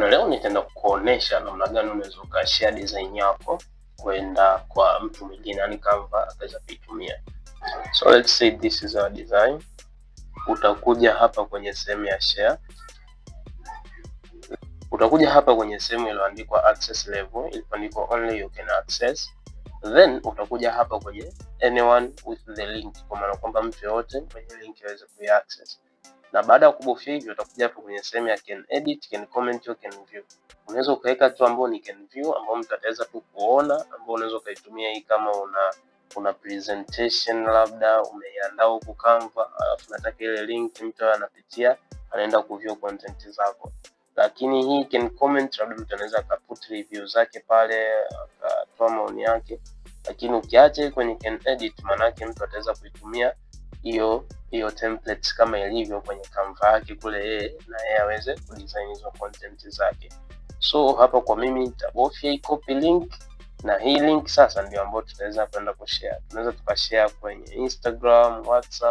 Leo nitaenda kukuonesha namna gani unaweza ukashare design yako kwenda kwa mtu mwingine, yani Canva akaweza kuitumia. So let's say this is our design. Utakuja hapa kwenye sehemu ya share. Utakuja hapa kwenye sehemu iliyoandikwa access level, iliyoandikwa only you can access. Then utakuja hapa kwenye anyone with the link, kwa maana kwamba mtu yote mwenye link aweze kuiaccess. Na baada ya kubofya hivyo utakuja hapo kwenye sehemu ya can edit, can comment, or can view. Unaweza ukaweka tu ambao ni can view, ambao mtu ataweza tu kuona, ambao unaweza ukaitumia hii kama una presentation labda umeiandaa huko Canva, alafu nataka ile link mtu anapitia anaenda kuview content zako. Lakini hii can comment, labda mtu anaweza akaput review zake pale, akatoa maoni yake. Lakini ukiacha kwenye can edit, maana yake mtu ataweza kuitumia hiyo template kama ilivyo kwenye Canva yake kule yeye, na yeye aweze kudesign hizo content zake. So hapa kwa mimi nitabofya hii copy link, na hii link sasa ndio ambayo tutaweza kwenda kushare. Tunaweza tukashare kwenye Instagram, WhatsApp